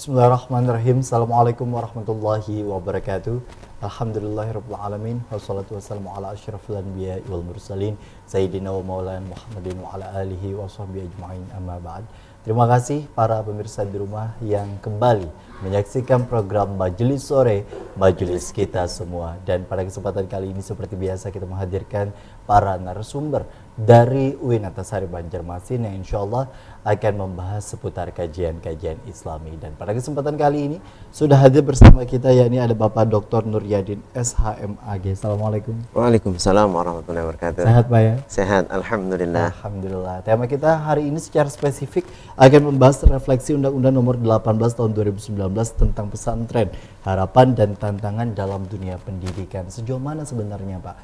Bismillahirrahmanirrahim. Assalamualaikum warahmatullahi wabarakatuh. Alhamdulillahirrabbilalamin. Wassalatu wassalamu ala asyrafil anbiya wal mursalin Sayyidina wa maulana Muhammadin wa ala alihi wa sahbihi ajma'in, amma ba'd. Terima kasih para pemirsa di rumah yang kembali menyaksikan program Majelis Sore, Majelis Kita Semua. Dan pada kesempatan kali ini seperti biasa kita menghadirkan para narasumber dari UIN Antasari Banjarmasin yang insya Allah akan membahas seputar kajian-kajian Islami. Dan pada kesempatan kali ini sudah hadir bersama kita yakni ada Bapak Dr. Nuryadin SHMAG. Assalamualaikum. Waalaikumsalam warahmatullahi wabarakatuh. Sehat Pak ya? Sehat, alhamdulillah. Alhamdulillah. Tema kita hari ini secara spesifik akan membahas refleksi Undang-Undang Nomor 18 Tahun 2019 tentang pesantren, harapan dan tantangan dalam dunia pendidikan. Sejauh mana sebenarnya Pak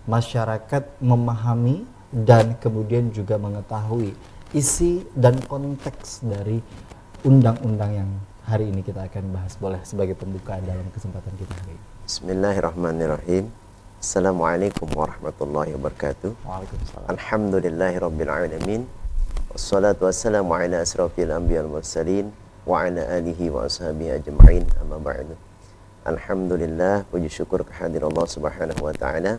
masyarakat memahami dan kemudian juga mengetahui isi dan konteks dari undang-undang yang hari ini kita akan bahas. Boleh sebagai pembukaan dalam kesempatan kita hari ini. Bismillahirrahmanirrahim. Assalamualaikum warahmatullahi wabarakatuh. Waalaikumsalam. Alhamdulillahirabbil alamin. Wassalatu wassalamu ala asrafil anbiya wal mursalin wa ala alihi wa ashabihi ajma'in, amma ba'du. Alhamdulillah, puji syukur kehadirat Allah Subhanahu wa taala.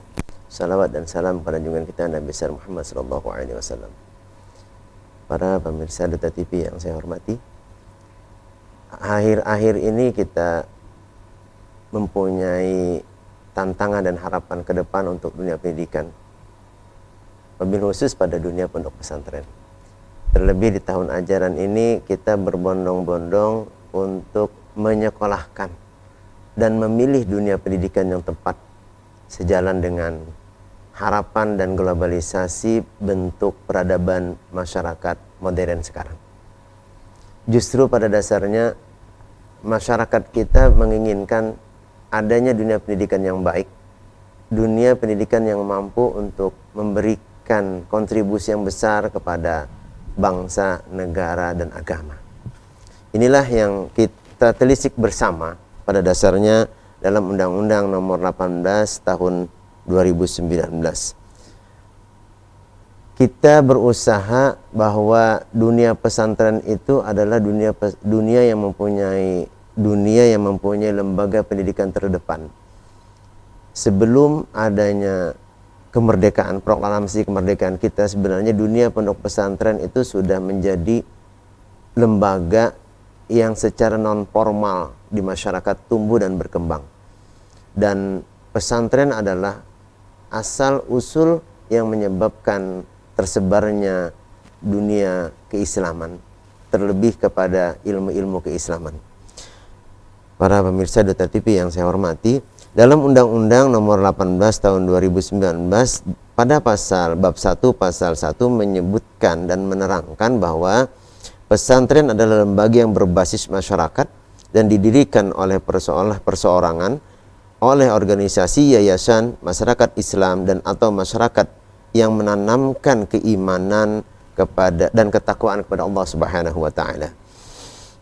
Salawat dan salam pada junjungan kita Nabi besar Muhammad sallallahu alaihi wasallam. Para pemirsa Duta TV yang saya hormati, akhir-akhir ini kita mempunyai tantangan dan harapan ke depan untuk dunia pendidikan, wabil khusus pada dunia pondok pesantren. Terlebih di tahun ajaran ini kita berbondong-bondong untuk menyekolahkan dan memilih dunia pendidikan yang tepat sejalan dengan harapan dan globalisasi bentuk peradaban masyarakat modern sekarang. Justru pada dasarnya masyarakat kita menginginkan adanya dunia pendidikan yang baik, dunia pendidikan yang mampu untuk memberikan kontribusi yang besar kepada bangsa, negara, dan agama. Inilah yang kita telisik bersama pada dasarnya dalam Undang-Undang Nomor 18 Tahun 2019. Kita berusaha bahwa dunia pesantren itu adalah dunia yang mempunyai lembaga pendidikan terdepan. Sebelum adanya kemerdekaan, proklamasi kemerdekaan kita, sebenarnya dunia pondok pesantren itu sudah menjadi lembaga yang secara non formal di masyarakat tumbuh dan berkembang. Dan pesantren adalah asal usul yang menyebabkan tersebarnya dunia keislaman, terlebih kepada ilmu-ilmu keislaman. Para pemirsa Duta TV yang saya hormati, dalam Undang-Undang Nomor 18 Tahun 2019 pada bab 1 pasal 1 menyebutkan dan menerangkan bahwa pesantren adalah lembaga yang berbasis masyarakat dan didirikan oleh perseorangan, oleh organisasi, yayasan, masyarakat Islam dan atau masyarakat yang menanamkan keimanan kepada dan ketakwaan kepada Allah Subhanahu wa taala.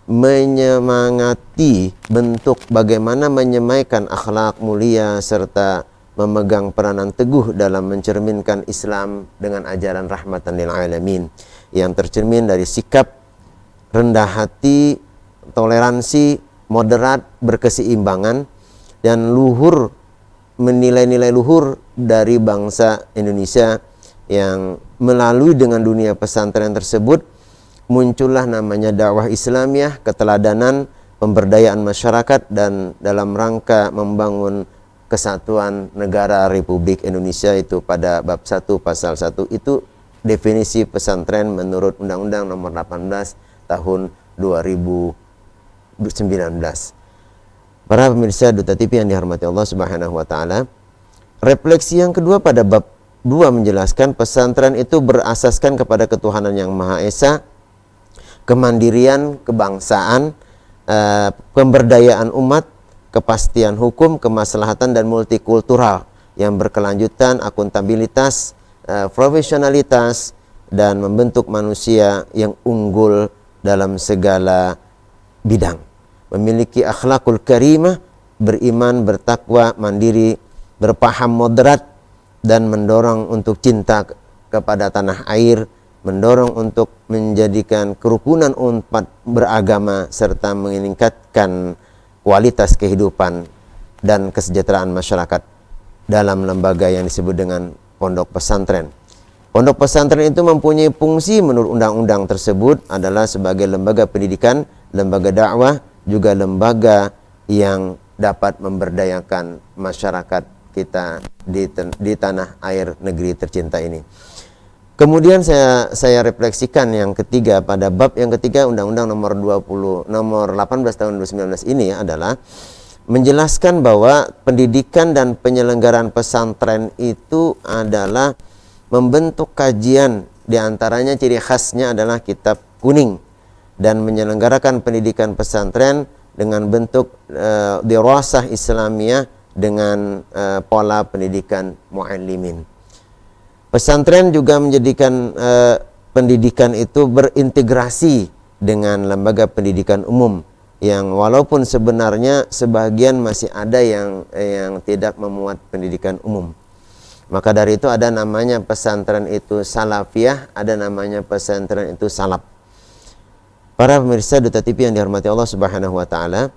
Menyemangati bentuk bagaimana menyemaikan akhlak mulia serta memegang peranan teguh dalam mencerminkan Islam dengan ajaran rahmatan lil alamin yang tercermin dari sikap rendah hati, toleransi, moderat, berkeseimbangan dan luhur, menilai-nilai luhur dari bangsa Indonesia, yang melalui dengan dunia pesantren tersebut muncullah namanya dakwah Islamiyah, keteladanan, pemberdayaan masyarakat, dan dalam rangka membangun kesatuan negara Republik Indonesia. Itu pada bab 1 pasal 1 itu definisi pesantren menurut Undang-Undang Nomor 18 Tahun 2019. Para pemirsa Duta TV yang dihormati Allah Subhanahu wa taala, refleksi yang kedua pada bab 2 menjelaskan pesantren itu berasaskan kepada ketuhanan yang Maha Esa, kemandirian, kebangsaan, pemberdayaan umat, kepastian hukum, kemaslahatan dan multikultural yang berkelanjutan, akuntabilitas, profesionalitas, dan membentuk manusia yang unggul dalam segala bidang. Memiliki akhlakul karimah, beriman, bertakwa, mandiri, berpaham moderat, dan mendorong untuk cinta kepada tanah air, mendorong untuk menjadikan kerukunan umat beragama serta meningkatkan kualitas kehidupan dan kesejahteraan masyarakat dalam lembaga yang disebut dengan pondok pesantren. Pondok pesantren itu mempunyai fungsi menurut undang-undang tersebut adalah sebagai lembaga pendidikan, lembaga dakwah, juga lembaga yang dapat memberdayakan masyarakat kita di tanah air negeri tercinta ini. Kemudian saya refleksikan yang ketiga, pada bab yang ketiga Undang-Undang nomor 18 tahun 2019 ini adalah menjelaskan bahwa pendidikan dan penyelenggaraan pesantren itu adalah membentuk kajian, diantaranya ciri khasnya adalah kitab kuning, dan menyelenggarakan pendidikan pesantren dengan bentuk dirasah Islamiyah dengan pola pendidikan muallimin. Pesantren juga menjadikan pendidikan itu berintegrasi dengan lembaga pendidikan umum yang walaupun sebenarnya sebagian masih ada yang tidak memuat pendidikan umum. Maka dari itu ada namanya pesantren itu salafiyah, ada namanya pesantren itu salaf. Para pemirsa Duta TV yang dihormati Allah Subhanahu wa taala,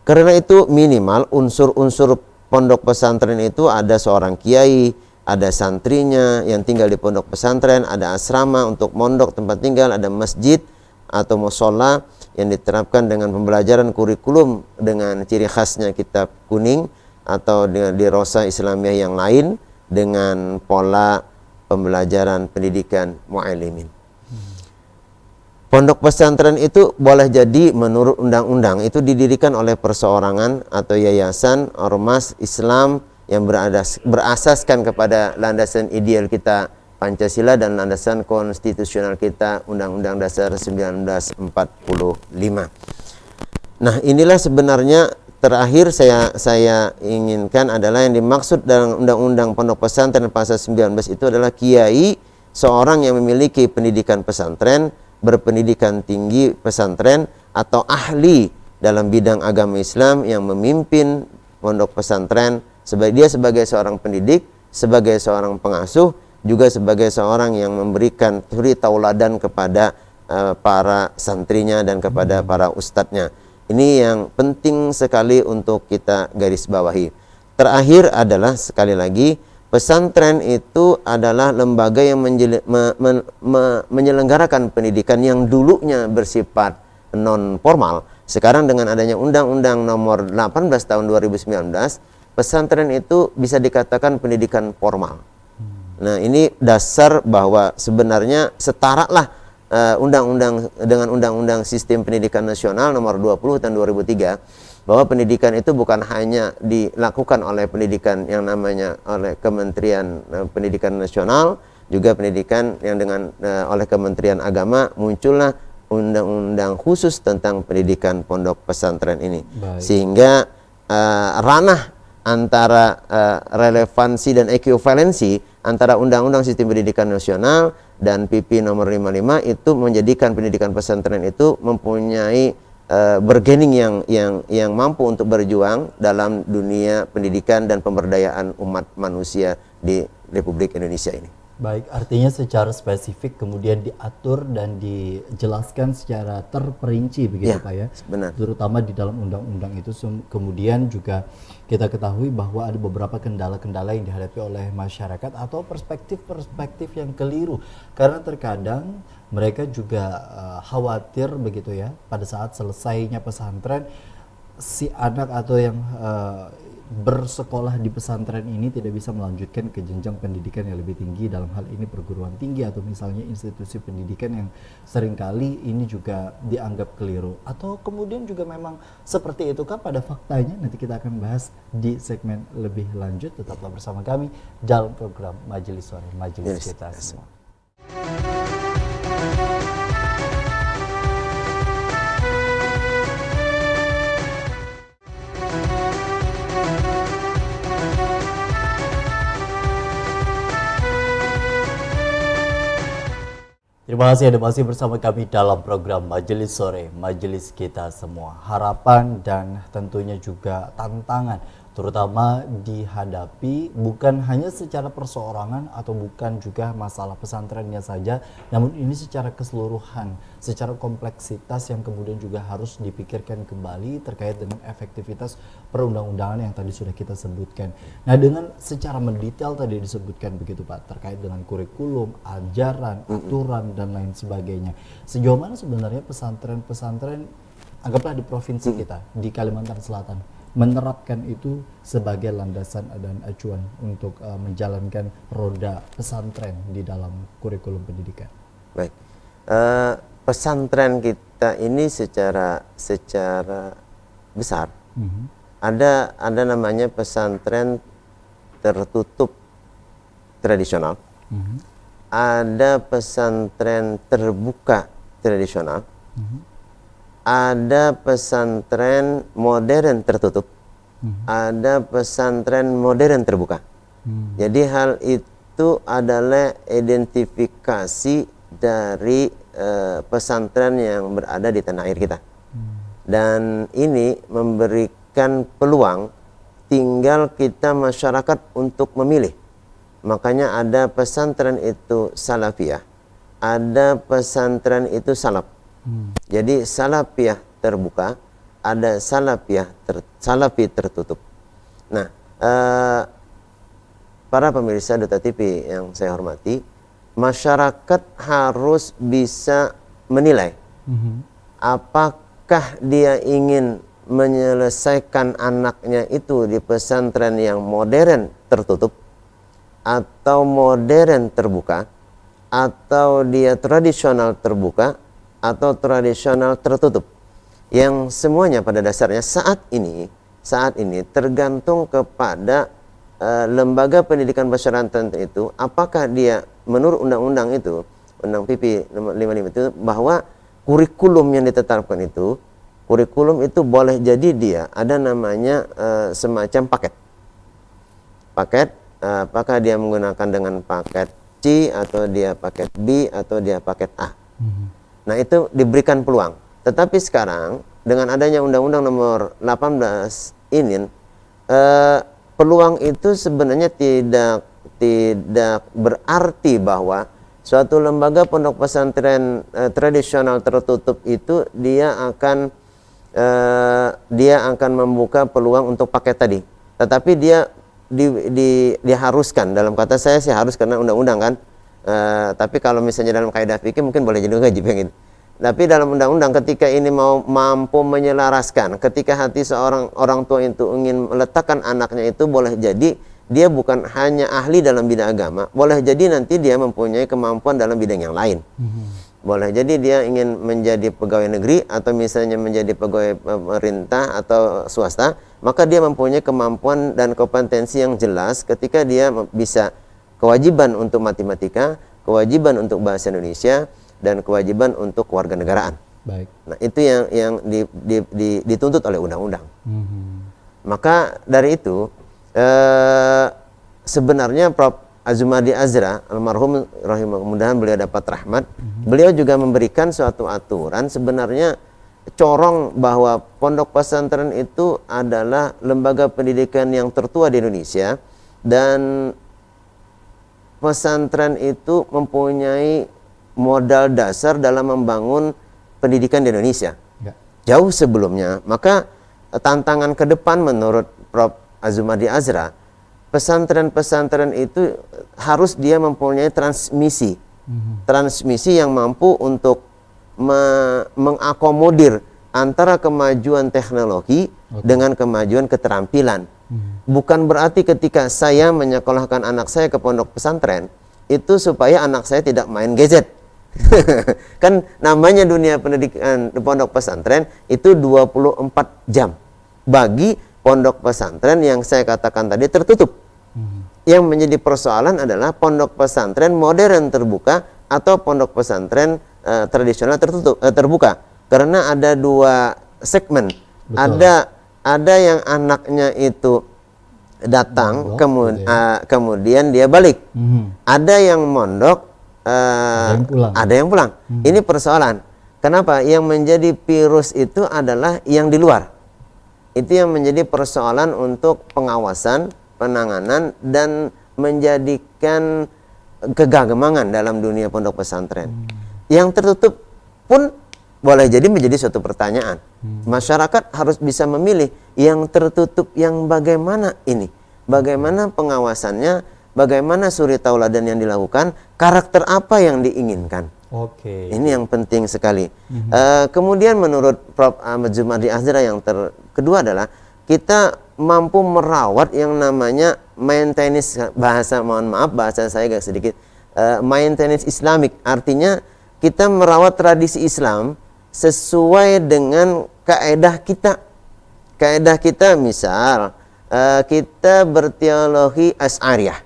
karena itu minimal unsur-unsur pondok pesantren itu ada seorang kiai, ada santrinya yang tinggal di pondok pesantren, ada asrama untuk mondok tempat tinggal, ada masjid atau musola yang diterapkan dengan pembelajaran kurikulum dengan ciri khasnya kitab kuning atau dengan dirasah Islamiyah yang lain dengan pola pembelajaran pendidikan muallimin. Pondok pesantren itu boleh jadi menurut undang-undang itu didirikan oleh perseorangan atau yayasan ormas Islam yang berasaskan kepada landasan ideal kita Pancasila dan landasan konstitusional kita Undang-Undang Dasar 1945. Nah, inilah sebenarnya terakhir saya inginkan adalah yang dimaksud dalam Undang-Undang Pondok Pesantren pasal 19 itu adalah kiai, seorang yang memiliki pendidikan pesantren, berpendidikan tinggi pesantren, atau ahli dalam bidang agama Islam yang memimpin pondok pesantren. Dia sebagai seorang pendidik, sebagai seorang pengasuh, juga sebagai seorang yang memberikan suri tauladan kepada para santrinya dan kepada para ustadznya. Ini yang penting sekali untuk kita garis bawahi. Terakhir adalah sekali lagi, pesantren itu adalah lembaga yang menyelenggarakan pendidikan yang dulunya bersifat non formal. Sekarang dengan adanya Undang-Undang nomor 18 tahun 2019, pesantren itu bisa dikatakan pendidikan formal. Nah, ini dasar bahwa sebenarnya setaralah undang-undang dengan Undang-Undang Sistem Pendidikan Nasional nomor 20 tahun 2003, bahwa pendidikan itu bukan hanya dilakukan oleh pendidikan yang namanya oleh Kementerian Pendidikan Nasional, juga pendidikan yang oleh Kementerian Agama. Muncullah undang-undang khusus tentang pendidikan pondok pesantren ini. Baik. Sehingga ranah antara relevansi dan ekuivalensi antara Undang-Undang Sistem Pendidikan Nasional dan PP nomor 55 itu menjadikan pendidikan pesantren itu mempunyai bargaining yang mampu untuk berjuang dalam dunia pendidikan dan pemberdayaan umat manusia di Republik Indonesia ini. Baik, artinya secara spesifik kemudian diatur dan dijelaskan secara terperinci begitu, ya, Pak ya. Benar. Terutama di dalam undang-undang itu. Kemudian juga kita ketahui bahwa ada beberapa kendala-kendala yang dihadapi oleh masyarakat atau perspektif-perspektif yang keliru. Karena terkadang mereka juga khawatir begitu ya, pada saat selesainya pesantren si anak atau yang bersekolah di pesantren ini tidak bisa melanjutkan ke jenjang pendidikan yang lebih tinggi, dalam hal ini perguruan tinggi atau misalnya institusi pendidikan yang seringkali ini juga dianggap keliru. Atau kemudian juga memang seperti itu kan pada faktanya? Nanti kita akan bahas di segmen lebih lanjut. Tetaplah bersama kami dalam program Majelis Sore, Majelis Kita Semua. Terima kasih Anda masih bersama kami dalam program Majelis Sore, Majelis Kita Semua. Harapan dan tentunya juga tantangan terutama dihadapi bukan hanya secara perseorangan atau bukan juga masalah pesantrennya saja, namun ini secara keseluruhan, secara kompleksitas yang kemudian juga harus dipikirkan kembali terkait dengan efektivitas perundang-undangan yang tadi sudah kita sebutkan. Nah, dengan secara mendetail tadi disebutkan begitu Pak, terkait dengan kurikulum, ajaran, aturan dan lain sebagainya. Sejauh mana sebenarnya pesantren-pesantren, anggaplah di provinsi kita, di Kalimantan Selatan, menerapkan itu sebagai landasan dan acuan untuk menjalankan roda pesantren di dalam kurikulum pendidikan? Baik, pesantren kita ini secara besar ada namanya pesantren tertutup tradisional, ada pesantren terbuka tradisional, ada pesantren modern tertutup, ada pesantren modern terbuka. Jadi hal itu adalah identifikasi dari pesantren yang berada di tanah air kita. Dan ini memberikan peluang tinggal kita masyarakat untuk memilih. Makanya ada pesantren itu salafiyah, ada pesantren itu salaf. Jadi salafiyah terbuka, ada salafi tertutup. Nah, para pemirsa Duta TV yang saya hormati, masyarakat harus bisa menilai apakah dia ingin menyelesaikan anaknya itu di pesantren yang modern tertutup atau modern terbuka, atau dia tradisional terbuka atau tradisional tertutup, yang semuanya pada dasarnya saat ini tergantung kepada lembaga pendidikan pesantren itu, apakah dia menurut undang-undang itu, undang PP nomor 55 itu, bahwa kurikulum yang ditetapkan itu, kurikulum itu boleh jadi dia ada namanya semacam paket, apakah dia menggunakan dengan paket C atau dia paket B atau dia paket A. Nah, itu diberikan peluang. Tetapi sekarang dengan adanya Undang-Undang Nomor 18 ini, peluang itu sebenarnya tidak berarti bahwa suatu lembaga pondok pesantren tradisional tertutup itu dia akan membuka peluang untuk paket tadi. Tetapi dia diharuskan, dalam kata saya sih harus karena undang-undang kan. Tapi kalau misalnya dalam kaidah fikih mungkin boleh jadi wajib yang itu. Tapi dalam undang-undang ketika ini mau mampu menyelaraskan, ketika hati seorang orang tua itu ingin meletakkan anaknya itu, boleh jadi dia bukan hanya ahli dalam bidang agama, boleh jadi nanti dia mempunyai kemampuan dalam bidang yang lain. Boleh jadi dia ingin menjadi pegawai negeri atau misalnya menjadi pegawai pemerintah atau swasta, maka dia mempunyai kemampuan dan kompetensi yang jelas ketika dia bisa kewajiban untuk matematika, kewajiban untuk bahasa Indonesia, dan kewajiban untuk kewarganegaraan. Baik. Nah, itu yang dituntut oleh undang-undang. Maka dari itu sebenarnya Prof. Azumadi Azra almarhum rahimahullah, mudah-mudahan beliau dapat rahmat. Beliau juga memberikan suatu aturan, sebenarnya corong bahwa pondok pesantren itu adalah lembaga pendidikan yang tertua di Indonesia, dan pesantren itu mempunyai modal dasar dalam membangun pendidikan di Indonesia. Jauh sebelumnya. Maka tantangan ke depan menurut Prof. Azumadi Azra, pesantren-pesantren itu harus dia mempunyai transmisi. Transmisi yang mampu untuk mengakomodir antara kemajuan teknologi dengan kemajuan keterampilan. Bukan berarti ketika saya menyekolahkan anak saya ke pondok pesantren itu supaya anak saya tidak main gadget. Kan namanya dunia pendidikan pondok pesantren itu 24 jam. Bagi pondok pesantren yang saya katakan tadi tertutup. Yang menjadi persoalan adalah pondok pesantren modern terbuka atau pondok pesantren tradisional terbuka. Karena ada dua segmen. Betul. Ada yang anaknya itu datang, kemudian dia balik. Ada yang mondok, ada yang pulang. Ini persoalan. Kenapa? Yang menjadi virus itu adalah yang di luar. Itu yang menjadi persoalan untuk pengawasan, penanganan, dan menjadikan kegagamangan dalam dunia pondok pesantren. Yang tertutup pun boleh jadi menjadi suatu pertanyaan. Masyarakat harus bisa memilih yang tertutup yang bagaimana ini. Bagaimana pengawasannya, bagaimana suri tauladan yang dilakukan, karakter apa yang diinginkan. Oke. Ini yang penting sekali. Kemudian menurut Prof. Ahmad Zumardi Azra yang kedua adalah kita mampu merawat yang namanya maintenance, bahasa saya agak sedikit, maintenance Islamik. Artinya kita merawat tradisi Islam sesuai dengan kaedah kita. Kaedah kita misal kita berteologi Asy'ariyah.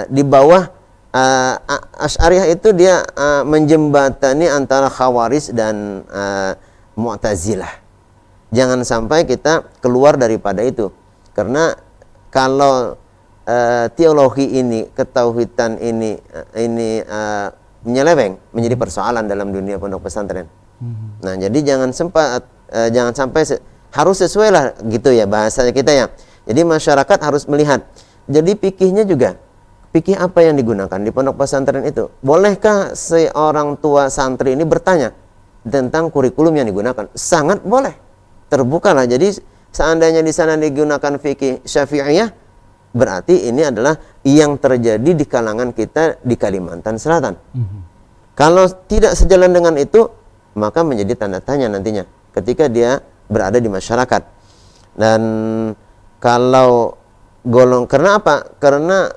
Di bawah Asy'ariyah itu dia menjembatani antara Khawarij dan Mu'tazilah. Jangan sampai kita keluar daripada itu. Karena kalau teologi ini, ketauhidan ini menyeleweng menjadi persoalan dalam dunia pondok pesantren. Nah, jadi jangan sampai harus sesuai lah gitu ya bahasanya kita ya. Jadi masyarakat harus melihat. Jadi fikihnya juga, fikih apa yang digunakan di pondok pesantren itu? Bolehkah seorang tua santri ini bertanya tentang kurikulum yang digunakan? Sangat boleh. Terbukalah. Jadi seandainya di sana digunakan fikih Syafi'iyah, berarti ini adalah yang terjadi di kalangan kita di Kalimantan Selatan. Kalau tidak sejalan dengan itu, maka menjadi tanda tanya nantinya ketika dia berada di masyarakat. Dan kalau karena apa? Karena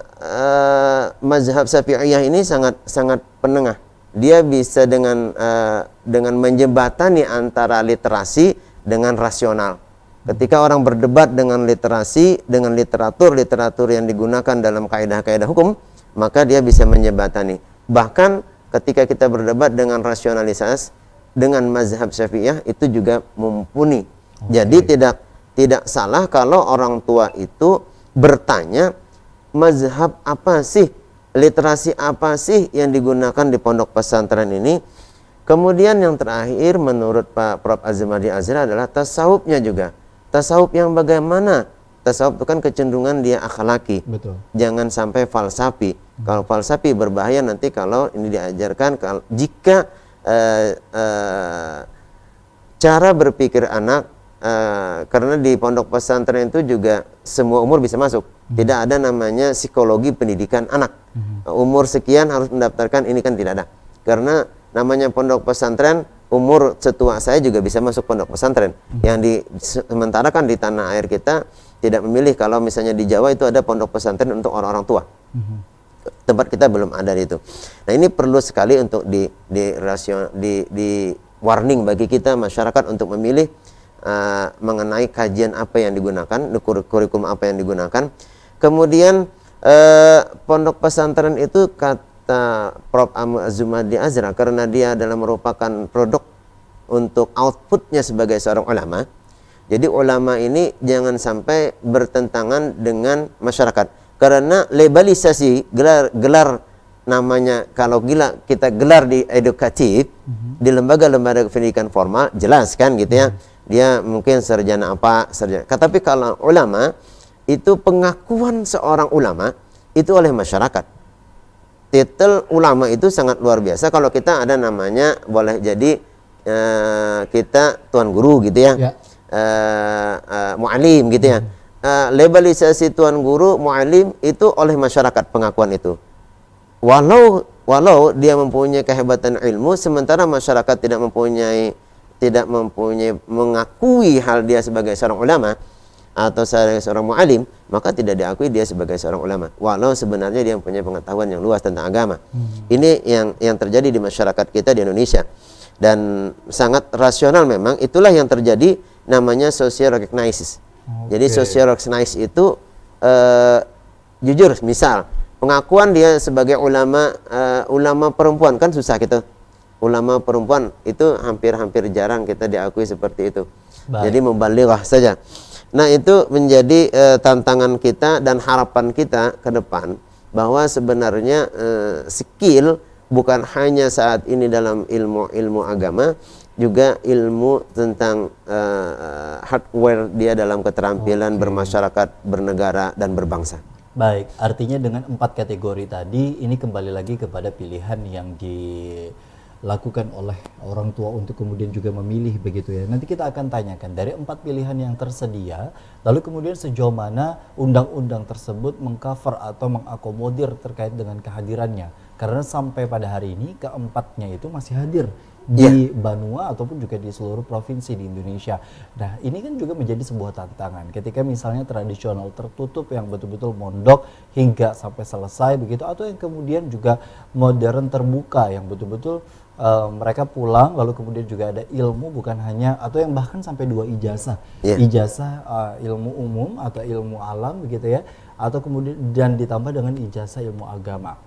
mazhab Syafi'iyah ini sangat penengah. Dia bisa dengan menjembatani antara literasi dengan rasional. Ketika orang berdebat dengan literasi, dengan literatur yang digunakan dalam kaidah-kaidah hukum, maka dia bisa menjembatani. Bahkan ketika kita berdebat dengan rasionalitas, dengan mazhab Syafi'iyah, itu juga mumpuni. Jadi tidak salah kalau orang tua itu bertanya, mazhab apa sih, literasi apa sih yang digunakan di pondok pesantren ini. Kemudian yang terakhir menurut Pak Prof. Zumardi Azra adalah tasawufnya juga. Tasawuf yang bagaimana? Tasawuf itu kan kecenderungan dia akhlaki. Betul. Jangan sampai falsafi. Kalau falsafi berbahaya nanti kalau ini diajarkan, jika cara berpikir anak, karena di pondok pesantren itu juga semua umur bisa masuk. Tidak ada namanya psikologi pendidikan anak. Umur sekian harus mendaftarkan, ini kan tidak ada. Karena namanya pondok pesantren, umur setua saya juga bisa masuk pondok pesantren. Sementara kan di tanah air kita tidak memilih. Kalau misalnya di Jawa itu ada pondok pesantren untuk orang-orang tua. Tempat kita belum ada itu. Nah, ini perlu sekali untuk di warning bagi kita masyarakat untuk memilih mengenai kajian apa yang digunakan, kurikulum apa yang digunakan. Kemudian pondok pesantren itu kata Prof. Ahmad Zumardi Azra, karena dia adalah merupakan produk untuk outputnya sebagai seorang ulama. Jadi ulama ini jangan sampai bertentangan dengan masyarakat. Karena labalisasi gelar namanya, kalau kita gelar di edukatif, di lembaga-lembaga pendidikan formal, jelas kan gitu ya. Dia mungkin sarjana apa, sarjana. Tapi kalau ulama, itu pengakuan seorang ulama itu oleh masyarakat. Titel ulama itu sangat luar biasa. Kalau kita ada namanya, boleh jadi kita tuan guru gitu ya. Mu'alim gitu ya. Labalisasi tuan guru, mu'alim itu oleh masyarakat pengakuan itu. Walau dia mempunyai kehebatan ilmu, sementara masyarakat tidak mempunyai mengakui hal dia sebagai seorang ulama atau seorang mu'alim, maka tidak diakui dia sebagai seorang ulama. Walau sebenarnya dia mempunyai pengetahuan yang luas tentang agama. Ini yang terjadi di masyarakat kita di Indonesia. Dan sangat rasional memang, itulah yang terjadi namanya social recognizance. Jadi social recognize itu jujur, misal pengakuan dia sebagai ulama perempuan kan susah gitu. Ulama perempuan itu hampir jarang kita diakui seperti itu. Jadi membalighah saja. Nah, itu menjadi tantangan kita dan harapan kita ke depan, bahwa sebenarnya skill bukan hanya saat ini dalam ilmu agama, juga ilmu tentang hardware dia dalam keterampilan bermasyarakat, bernegara dan berbangsa. Baik, artinya dengan 4 kategori tadi ini kembali lagi kepada pilihan yang dilakukan oleh orang tua untuk kemudian juga memilih begitu ya. Nanti kita akan tanyakan dari 4 pilihan yang tersedia, lalu kemudian sejauh mana undang-undang tersebut mengcover atau mengakomodir terkait dengan kehadirannya. Karena sampai pada hari ini keempatnya itu masih hadir di Banua ataupun juga di seluruh provinsi di Indonesia. Nah, ini kan juga menjadi sebuah tantangan ketika misalnya tradisional tertutup yang betul-betul mondok hingga sampai selesai begitu, atau yang kemudian juga modern terbuka yang betul-betul mereka pulang lalu kemudian juga ada ilmu bukan hanya, atau yang bahkan sampai 2 ijazah. Ijazah ilmu umum atau ilmu alam begitu ya, atau kemudian dan ditambah dengan ijazah ilmu agama.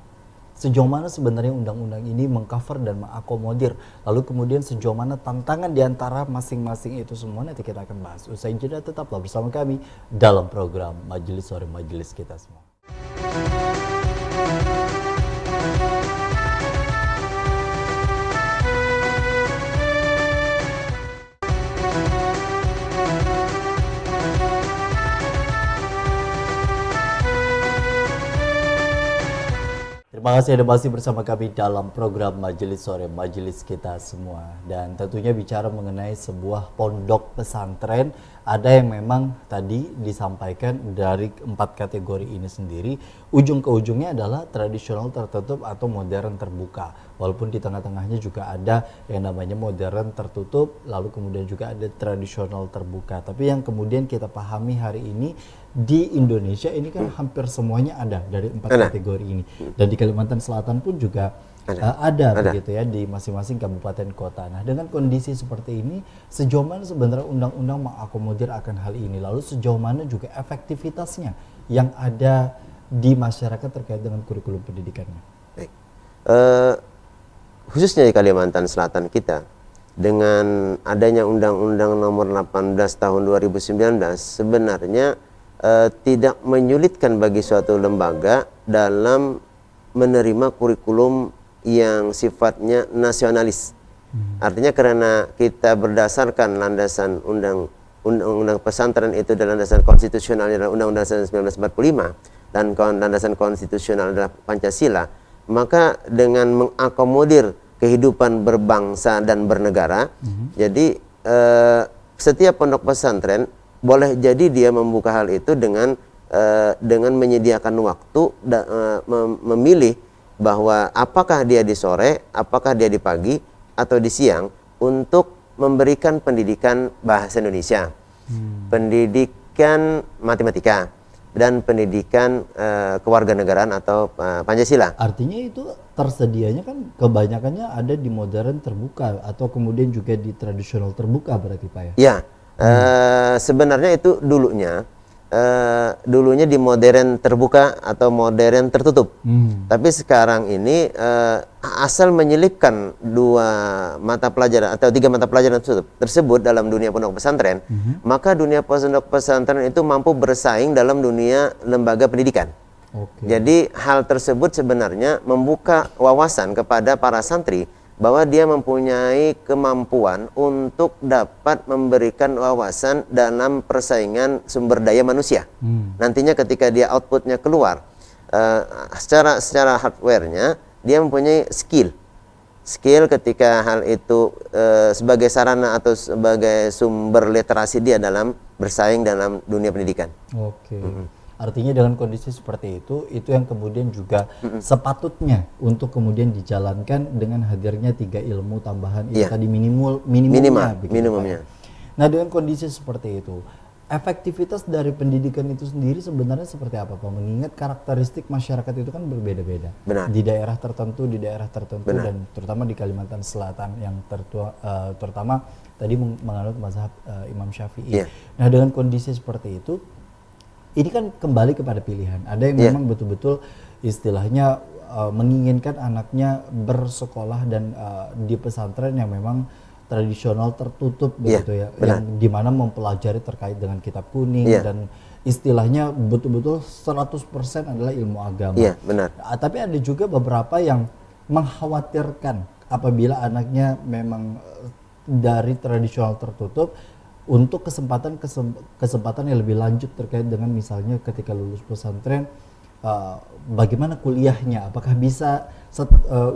Sejauh mana sebenarnya undang-undang ini mengcover dan mengakomodir, lalu kemudian sejauh mana tantangan di antara masing-masing itu semua, nanti kita akan bahas. Usai jeda tetaplah bersama kami dalam program Majelis Sore Majelis kita semua. Terima kasih Anda masih bersama kami dalam program Majelis Sore Majelis kita semua. Dan tentunya bicara mengenai sebuah pondok pesantren, ada yang memang tadi disampaikan dari 4 kategori ini sendiri, ujung ke ujungnya adalah tradisional tertutup atau modern terbuka. Walaupun di tengah-tengahnya juga ada yang namanya modern tertutup, lalu kemudian juga ada tradisional terbuka. Tapi yang kemudian kita pahami hari ini di Indonesia ini kan hampir semuanya ada dari 4 kategori ini. Dan di Kalimantan Selatan pun juga ada begitu ya, di masing-masing kabupaten kota. Nah, dengan kondisi seperti ini, sejauh mana sebenarnya undang-undang mengakomodir akan hal ini? Lalu sejauh mana juga efektivitasnya yang ada di masyarakat terkait dengan kurikulum pendidikannya? Baik. Khususnya di Kalimantan Selatan kita, dengan adanya Undang-Undang Nomor 18 Tahun 2019 sebenarnya tidak menyulitkan bagi suatu lembaga dalam menerima kurikulum yang sifatnya nasionalis. Artinya karena kita berdasarkan landasan undang-undang pesantren itu adalah landasan konstitusional adalah Undang-Undang 1945 dan landasan konstitusional adalah Pancasila, maka dengan mengakomodir kehidupan berbangsa dan bernegara, jadi setiap pondok pesantren boleh jadi dia membuka hal itu dengan menyediakan waktu memilih bahwa apakah dia di sore, apakah dia di pagi atau di siang untuk memberikan pendidikan bahasa Indonesia, pendidikan matematika dan pendidikan kewarganegaraan atau Pancasila. Artinya itu tersedianya kan kebanyakannya ada di modern terbuka atau kemudian juga di tradisional terbuka berarti Pak ya? Ya, sebenarnya itu dulunya di modern terbuka atau modern tertutup. Tapi sekarang ini asal menyelipkan 2 mata pelajaran atau 3 mata pelajaran tersebut dalam dunia pondok pesantren, maka dunia pondok pesantren itu mampu bersaing dalam dunia lembaga pendidikan. Jadi hal tersebut sebenarnya membuka wawasan kepada para santri bahwa dia mempunyai kemampuan untuk dapat memberikan wawasan dalam persaingan sumber daya manusia. Nantinya ketika dia outputnya keluar, secara hardware-nya dia mempunyai skill ketika hal itu sebagai sarana atau sebagai sumber literasi dia dalam bersaing dalam dunia pendidikan. Artinya dengan kondisi seperti itu yang kemudian juga sepatutnya untuk kemudian dijalankan dengan hadirnya 3 ilmu tambahan itu tadi minimumnya. Nah, dengan kondisi seperti itu, efektivitas dari pendidikan itu sendiri sebenarnya seperti apa Pak? Mengingat karakteristik masyarakat itu kan berbeda-beda. Di daerah tertentu, dan terutama di Kalimantan Selatan yang terutama tadi menganut mazhab Imam Syafi'i. Nah, dengan kondisi seperti itu, ini kan kembali kepada pilihan. Ada yang memang betul-betul istilahnya menginginkan anaknya bersekolah dan di pesantren yang memang tradisional tertutup begitu ya, yang dimana mempelajari terkait dengan kitab kuning dan istilahnya betul-betul 100% adalah ilmu agama. Tapi ada juga beberapa yang mengkhawatirkan apabila anaknya memang dari tradisional tertutup untuk kesempatan yang lebih lanjut terkait dengan misalnya ketika lulus pesantren, bagaimana kuliahnya, apakah bisa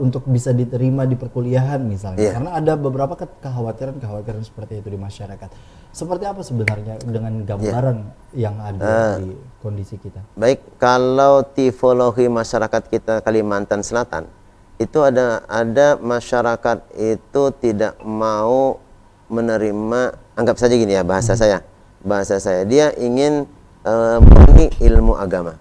untuk bisa diterima di perkuliahan misalnya, karena ada beberapa kekhawatiran seperti itu di masyarakat. Seperti apa sebenarnya dengan gambaran yang ada di kondisi kita? Baik, kalau tipologi masyarakat kita Kalimantan Selatan itu ada masyarakat itu tidak mau menerima, anggap saja gini ya bahasa saya, dia ingin murni ilmu agama.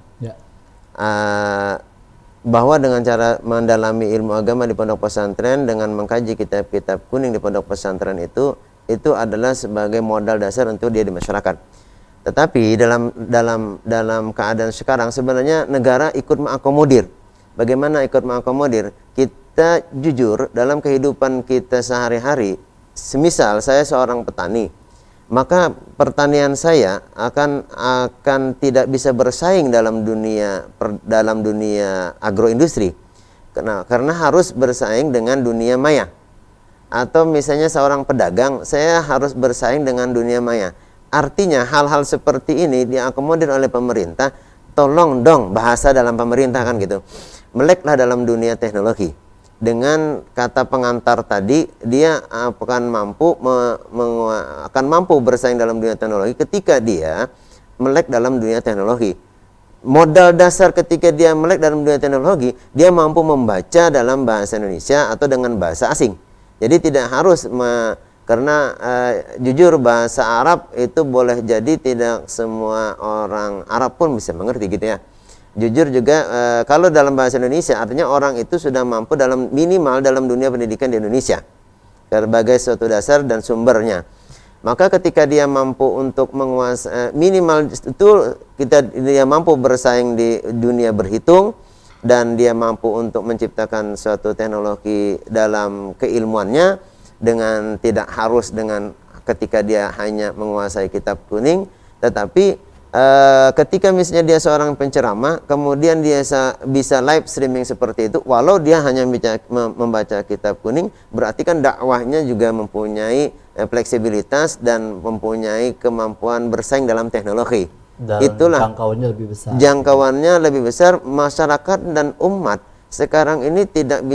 Bahwa dengan cara mendalami ilmu agama di pondok pesantren dengan mengkaji kitab-kitab kuning di pondok pesantren itu adalah sebagai modal dasar untuk dia di masyarakat. Tetapi dalam keadaan sekarang sebenarnya negara ikut mengakomodir. Bagaimana ikut mengakomodir? Kita jujur dalam kehidupan kita sehari-hari, semisal saya seorang petani, maka pertanian saya akan tidak bisa bersaing dalam dunia agroindustri, karena harus bersaing dengan dunia maya. Atau misalnya seorang pedagang, saya harus bersaing dengan dunia maya. Artinya hal-hal seperti ini diakomodir oleh pemerintah. Tolong dong bahasa dalam pemerintah kan gitu, meleklah dalam dunia teknologi. Dengan kata pengantar tadi, dia akan mampu bersaing dalam dunia teknologi ketika dia melek dalam dunia teknologi. Modal dasar ketika dia melek dalam dunia teknologi, dia mampu membaca dalam bahasa Indonesia atau dengan bahasa asing. Jadi tidak harus karena jujur bahasa Arab itu boleh jadi tidak semua orang Arab pun bisa mengerti gitu ya. Jujur juga kalau dalam bahasa Indonesia artinya orang itu sudah mampu minimal dalam dunia pendidikan di Indonesia sebagai suatu dasar dan sumbernya. Maka ketika dia mampu untuk menguasai minimal itu dia mampu bersaing di dunia berhitung dan dia mampu untuk menciptakan suatu teknologi dalam keilmuannya dengan tidak harus dengan ketika dia hanya menguasai kitab kuning, tetapi ketika misalnya dia seorang penceramah, kemudian dia bisa live streaming seperti itu, walau dia hanya membaca kitab kuning, berarti kan dakwahnya juga mempunyai fleksibilitas dan mempunyai kemampuan bersaing dalam teknologi. Dan itulah jangkauannya lebih besar. Jangkauannya lebih besar. Masyarakat dan umat sekarang ini tidak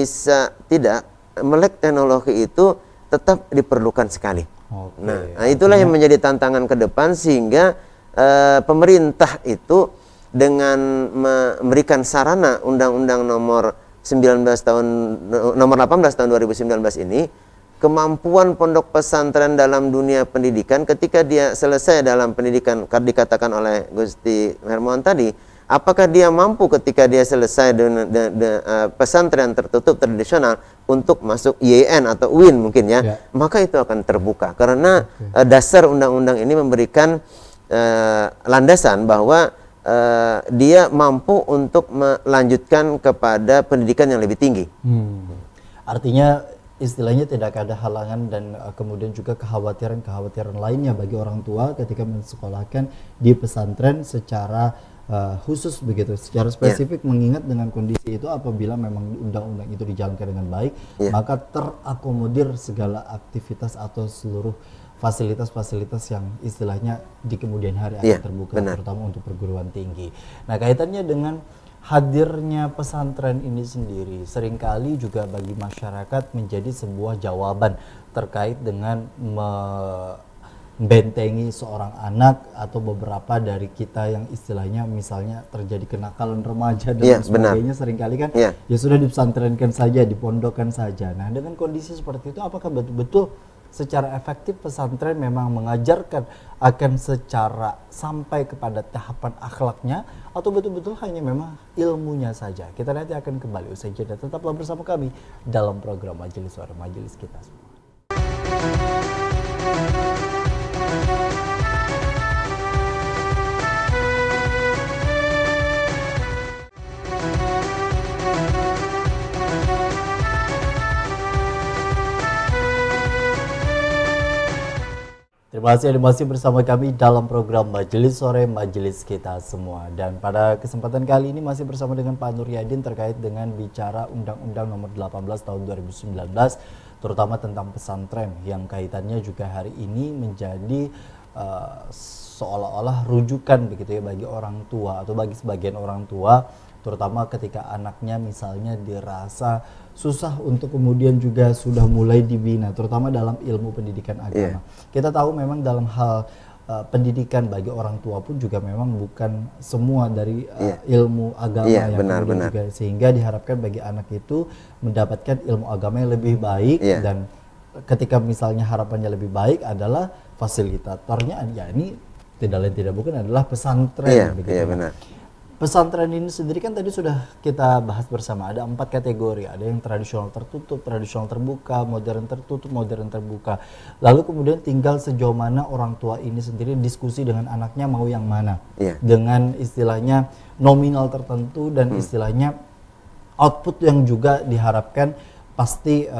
melek teknologi itu tetap diperlukan sekali. Nah, itulah yang menjadi tantangan ke depan sehingga pemerintah itu dengan memberikan sarana Undang-Undang nomor 18 tahun 2019 ini, kemampuan pondok pesantren dalam dunia pendidikan ketika dia selesai dalam pendidikan dikatakan oleh Gusti Hermawan tadi, apakah dia mampu ketika dia selesai dengan pesantren tertutup tradisional untuk masuk YN atau UIN mungkin ya, maka itu akan terbuka karena dasar undang-undang ini memberikan landasan bahwa dia mampu untuk melanjutkan kepada pendidikan yang lebih tinggi. Artinya istilahnya tidak ada halangan dan kemudian juga kekhawatiran lainnya bagi orang tua ketika mensekolahkan di pesantren secara khusus begitu, secara spesifik, mengingat dengan kondisi itu apabila memang undang-undang itu dijalankan dengan baik, maka terakomodir segala aktivitas atau seluruh fasilitas-fasilitas yang istilahnya di kemudian hari akan terbuka, terutama untuk perguruan tinggi. Nah, kaitannya dengan hadirnya pesantren ini sendiri seringkali juga bagi masyarakat menjadi sebuah jawaban terkait dengan membentengi seorang anak atau beberapa dari kita yang istilahnya misalnya terjadi kenakalan remaja dan sebagainya. Seringkali kan ya sudah dipesantrenkan saja, dipondokkan saja. Nah, dengan kondisi seperti itu apakah betul-betul secara efektif pesantren memang mengajarkan akan secara sampai kepada tahapan akhlaknya, atau betul-betul hanya memang ilmunya saja? Kita nanti akan kembali usai jeda. Tetaplah bersama kami dalam program Majelis Suara, Majelis Kita Semua. Terima kasih Anda masih bersama kami dalam program Majelis Sore, Majelis Kita Semua. Dan pada kesempatan kali ini masih bersama dengan Pak Nur Yadin terkait dengan bicara Undang-Undang nomor 18 tahun 2019 terutama tentang pesantren yang kaitannya juga hari ini menjadi seolah-olah rujukan begitu ya bagi orang tua atau bagi sebagian orang tua, terutama ketika anaknya misalnya dirasa susah untuk kemudian juga sudah mulai dibina, terutama dalam ilmu pendidikan agama. Kita tahu memang dalam hal pendidikan bagi orang tua pun juga memang bukan semua dari ilmu agama yang kemudian juga, sehingga diharapkan bagi anak itu mendapatkan ilmu agama yang lebih baik, dan ketika misalnya harapannya lebih baik adalah fasilitatornya ya ini tidak lain tidak bukan adalah pesantren begitu. Benar. Pesantren ini sendiri kan tadi sudah kita bahas bersama, ada 4 kategori, ada yang tradisional tertutup, tradisional terbuka, modern tertutup, modern terbuka. Lalu kemudian tinggal sejauh mana orang tua ini sendiri diskusi dengan anaknya mau yang mana, dengan istilahnya nominal tertentu dan istilahnya output yang juga diharapkan pasti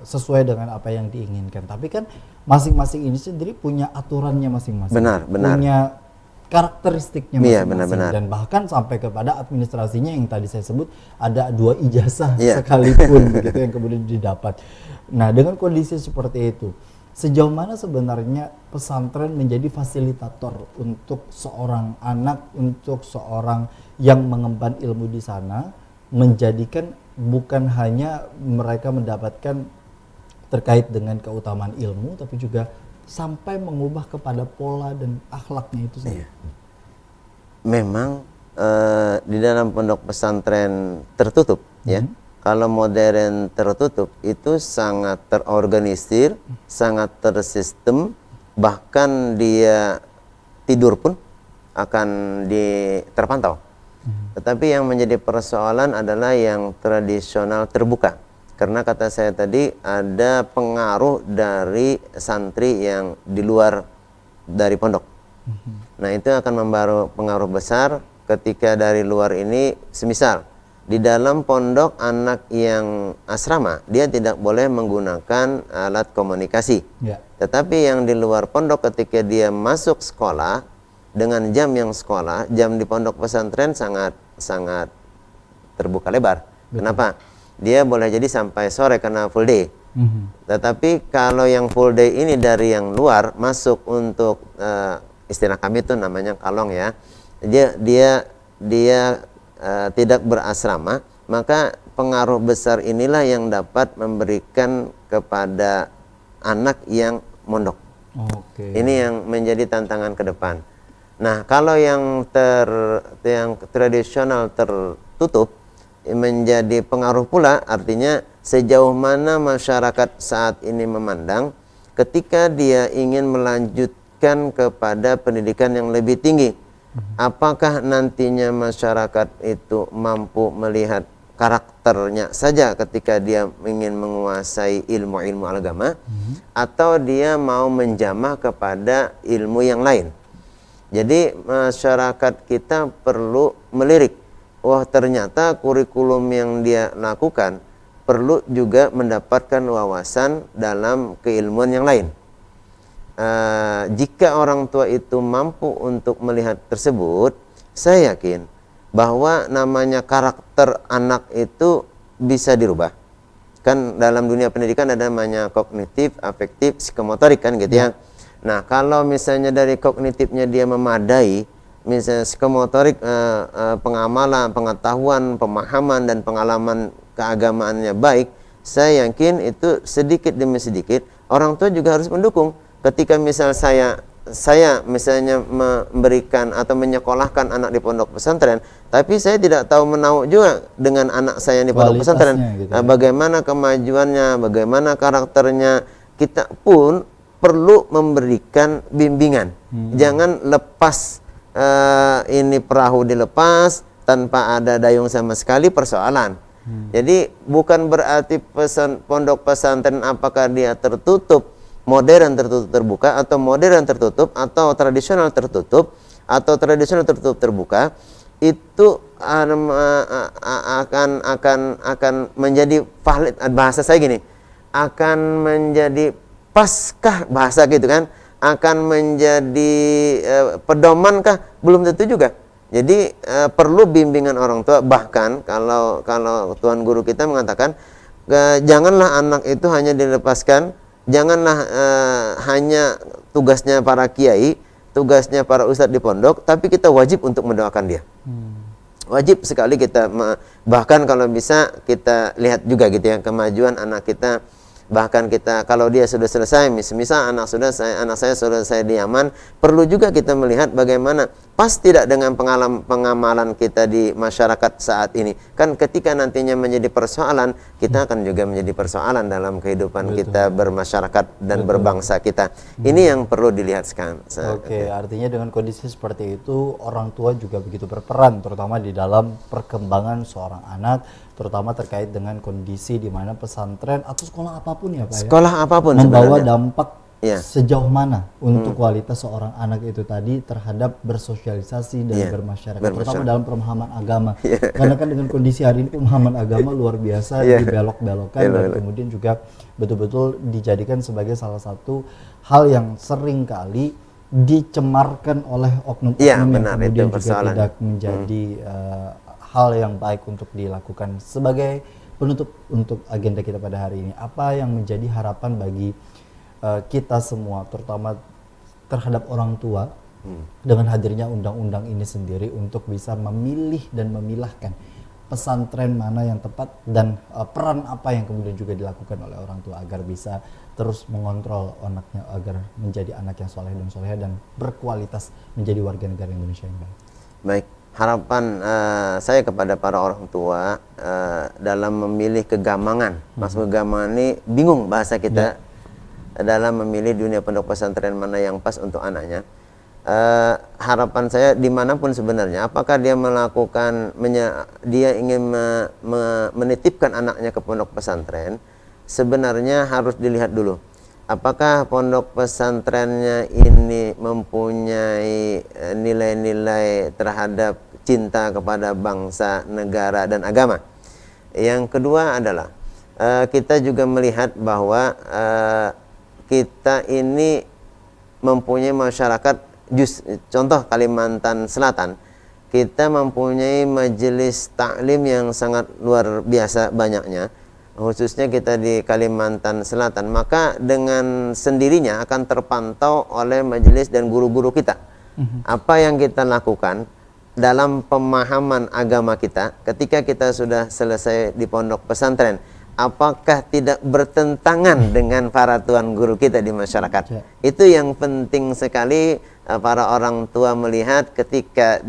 sesuai dengan apa yang diinginkan. Tapi kan masing-masing ini sendiri punya aturannya masing-masing, punya karakteristiknya masing-masing, dan bahkan sampai kepada administrasinya yang tadi saya sebut ada 2 ijazah sekalipun begitu yang kemudian didapat. Nah, dengan kondisi seperti itu, sejauh mana sebenarnya pesantren menjadi fasilitator untuk seorang anak, untuk seorang yang mengemban ilmu di sana, menjadikan bukan hanya mereka mendapatkan terkait dengan keutamaan ilmu, tapi juga sampai mengubah kepada pola dan akhlaknya itu sendiri. Memang di dalam pondok pesantren tertutup kalau modern tertutup itu sangat terorganisir, sangat tersistem, bahkan dia tidur pun akan terpantau. Tetapi yang menjadi persoalan adalah yang tradisional terbuka. Karena kata saya tadi ada pengaruh dari santri yang di luar dari pondok. Nah, itu akan membawa pengaruh besar ketika dari luar ini, semisal di dalam pondok anak yang asrama, dia tidak boleh menggunakan alat komunikasi. Tetapi yang di luar pondok ketika dia masuk sekolah dengan jam yang sekolah, jam di pondok pesantren sangat terbuka lebar. Kenapa? Dia boleh jadi sampai sore karena full day. Tetapi kalau yang full day ini dari yang luar masuk untuk istilah kami itu namanya kalong ya. Dia tidak berasrama, maka pengaruh besar inilah yang dapat memberikan kepada anak yang mondok. Ini yang menjadi tantangan ke depan. Nah, kalau yang tradisional tertutup menjadi pengaruh pula, artinya sejauh mana masyarakat saat ini memandang ketika dia ingin melanjutkan kepada pendidikan yang lebih tinggi. Apakah nantinya masyarakat itu mampu melihat karakternya saja ketika dia ingin menguasai ilmu-ilmu agama, atau dia mau menjamah kepada ilmu yang lain. Jadi masyarakat kita perlu melirik, wah ternyata kurikulum yang dia lakukan perlu juga mendapatkan wawasan dalam keilmuan yang lain. Jika orang tua itu mampu untuk melihat tersebut, saya yakin bahwa namanya karakter anak itu bisa dirubah. Kan dalam dunia pendidikan ada namanya kognitif, afektif, psikomotorik kan gitu ya. Nah, kalau misalnya dari kognitifnya dia memadai, misalnya psikomotorik, pengamalan, pengetahuan, pemahaman dan pengalaman keagamaannya baik, saya yakin itu sedikit demi sedikit orang tua juga harus mendukung. Ketika misal saya misalnya memberikan atau menyekolahkan anak di pondok pesantren, tapi saya tidak tahu menahu juga dengan anak saya di pondok pesantren, gitu ya. Bagaimana kemajuannya, bagaimana karakternya, kita pun perlu memberikan bimbingan. Jangan lepas ini perahu dilepas tanpa ada dayung sama sekali, persoalan. Jadi bukan berarti pondok pesantren apakah dia tertutup, modern tertutup terbuka, atau modern tertutup, atau tradisional tertutup, atau tradisional tertutup terbuka, itu akan menjadi valid. Bahasa saya gini, akan menjadi paskah bahasa gitu kan, akan menjadi pedomankah, belum tentu juga. Jadi perlu bimbingan orang tua. Bahkan kalau Tuan Guru kita mengatakan Janganlah anak itu hanya dilepaskan, janganlah hanya tugasnya para kiai, tugasnya para ustadz di pondok, tapi kita wajib untuk mendoakan dia. Wajib sekali kita, bahkan kalau bisa kita lihat juga gitu ya kemajuan anak kita. Bahkan kita kalau dia sudah selesai, misal anak saya sudah selesai di Yaman, perlu juga kita melihat bagaimana pas tidak dengan pengamalan kita di masyarakat saat ini. Kan ketika nantinya menjadi persoalan, kita akan juga menjadi persoalan dalam kehidupan kita bermasyarakat dan berbangsa kita. Ini yang perlu dilihat sekarang. Oke, artinya dengan kondisi seperti itu, orang tua juga begitu berperan, terutama di dalam perkembangan seorang anak, terutama terkait dengan kondisi di mana pesantren atau sekolah apapun ya Pak, sekolah apapun membawa sebenarnya dampak sejauh mana untuk kualitas seorang anak itu tadi terhadap bersosialisasi dan bermasyarakat, terutama dalam pemahaman agama. Karena kan dengan kondisi hari ini pemahaman agama luar biasa dibelok-belokkan dan kemudian juga betul-betul dijadikan sebagai salah satu hal yang sering kali dicemarkan oleh oknum-oknum yang kemudian juga tidak menjadi hal yang baik untuk dilakukan. Sebagai penutup untuk agenda kita pada hari ini, apa yang menjadi harapan bagi kita semua, terutama terhadap orang tua, dengan hadirnya undang-undang ini sendiri untuk bisa memilih dan memilahkan pesantren mana yang tepat dan peran apa yang kemudian juga dilakukan oleh orang tua agar bisa terus mengontrol anaknya agar menjadi anak yang soleh dan soleha dan berkualitas menjadi warga negara Indonesia yang baik. Baik. Harapan saya kepada para orang tua dalam memilih kegamangan, maksud kegamangan ini bingung bahasa kita dalam memilih dunia pondok pesantren mana yang pas untuk anaknya. Harapan saya dimanapun sebenarnya, apakah dia melakukan dia ingin menitipkan anaknya ke pondok pesantren, sebenarnya harus dilihat dulu. Apakah pondok pesantrennya ini mempunyai nilai-nilai terhadap cinta kepada bangsa, negara, dan agama. Yang kedua adalah kita juga melihat bahwa kita ini mempunyai masyarakat, contoh Kalimantan Selatan, kita mempunyai majelis taklim yang sangat luar biasa banyaknya, khususnya kita di Kalimantan Selatan. Maka dengan sendirinya akan terpantau oleh majelis dan guru-guru kita apa yang kita lakukan dalam pemahaman agama kita ketika kita sudah selesai di pondok pesantren. Apakah tidak bertentangan dengan para tuan guru kita di masyarakat? Itu yang penting sekali para orang tua melihat ketika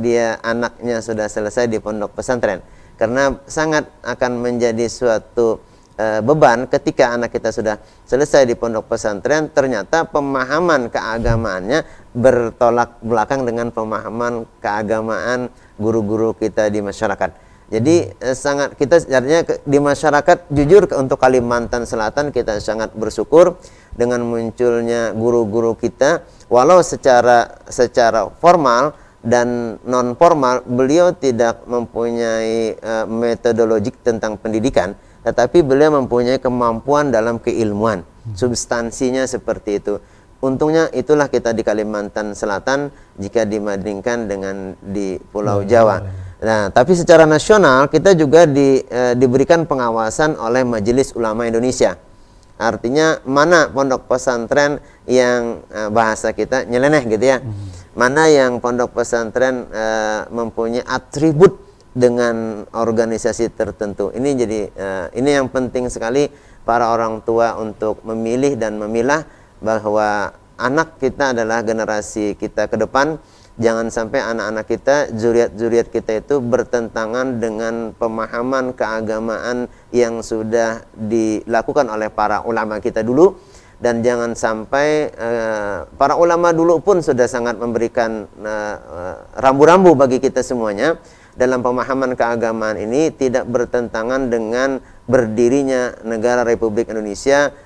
anaknya sudah selesai di pondok pesantren. Karena sangat akan menjadi suatu beban ketika anak kita sudah selesai di pondok pesantren, ternyata pemahaman keagamaannya bertolak belakang dengan pemahaman keagamaan guru-guru kita di masyarakat. Jadi sangat kita artinya di masyarakat, jujur untuk Kalimantan Selatan kita sangat bersyukur dengan munculnya guru-guru kita, walau secara formal dan non formal beliau tidak mempunyai metodologi tentang pendidikan, tetapi beliau mempunyai kemampuan dalam keilmuan, substansinya seperti itu. Untungnya itulah kita di Kalimantan Selatan jika dibandingkan dengan di Pulau Jawa. Nah, tapi secara nasional kita juga diberikan pengawasan oleh Majelis Ulama Indonesia. Artinya mana pondok pesantren yang bahasa kita nyeleneh gitu ya. Mana yang pondok pesantren mempunyai atribut dengan organisasi tertentu. Ini jadi ini yang penting sekali para orang tua untuk memilih dan memilah bahwa anak kita adalah generasi kita ke depan. Jangan sampai anak-anak kita, zuriat-zuriat kita itu bertentangan dengan pemahaman keagamaan yang sudah dilakukan oleh para ulama kita dulu. Dan jangan sampai para ulama dulu pun sudah sangat memberikan rambu-rambu bagi kita semuanya. Dalam pemahaman keagamaan ini tidak bertentangan dengan berdirinya negara Republik Indonesia,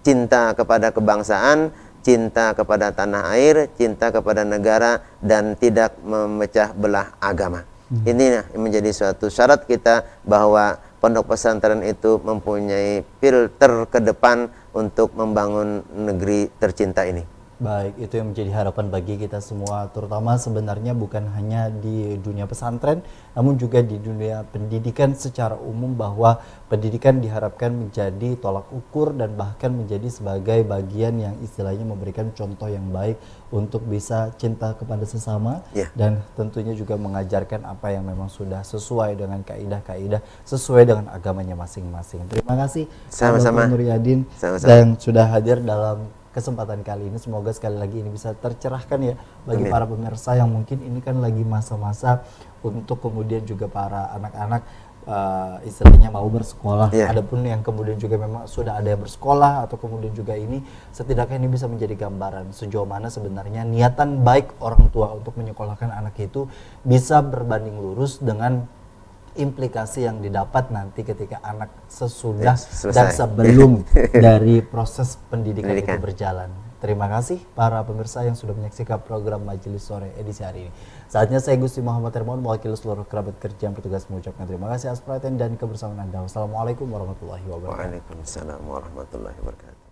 cinta kepada kebangsaan, cinta kepada tanah air, cinta kepada negara, dan tidak memecah belah agama. Ini menjadi suatu syarat kita bahwa pondok pesantren itu mempunyai filter ke depan untuk membangun negeri tercinta ini. Baik, itu yang menjadi harapan bagi kita semua, terutama sebenarnya bukan hanya di dunia pesantren, namun juga di dunia pendidikan secara umum, bahwa pendidikan diharapkan menjadi tolak ukur dan bahkan menjadi sebagai bagian yang istilahnya memberikan contoh yang baik untuk bisa cinta kepada sesama, Ya. dan tentunya juga mengajarkan apa yang memang sudah sesuai dengan kaidah-kaidah, sesuai dengan agamanya masing-masing. Terima kasih Sama-sama. Dr. Nuryadin Sama-sama. dan sudah hadir dalam kesempatan kali ini. Semoga sekali lagi ini bisa tercerahkan ya bagi Amin. para pemirsa yang mungkin ini kan lagi masa-masa untuk kemudian juga para anak-anak istilahnya mau bersekolah. Yeah. Adapun yang kemudian juga memang sudah ada yang bersekolah atau kemudian juga ini, setidaknya ini bisa menjadi gambaran sejauh mana sebenarnya niatan baik orang tua untuk menyekolahkan anak itu bisa berbanding lurus dengan implikasi yang didapat nanti ketika anak sesudah Selesai. dan sebelum dari proses pendidikan itu Pendidikan. berjalan. Terima kasih para pemirsa yang sudah menyaksikan program Majelis Sore edisi hari ini. Saatnya saya Gusti Muhammad Hermawan mewakili seluruh kerabat kerja yang bertugas mengucapkan terima kasih atas perhatian dan kebersamaan Anda. Wassalamualaikum warahmatullahi wabarakatuh. Waalaikumsalam warahmatullahi wabarakatuh.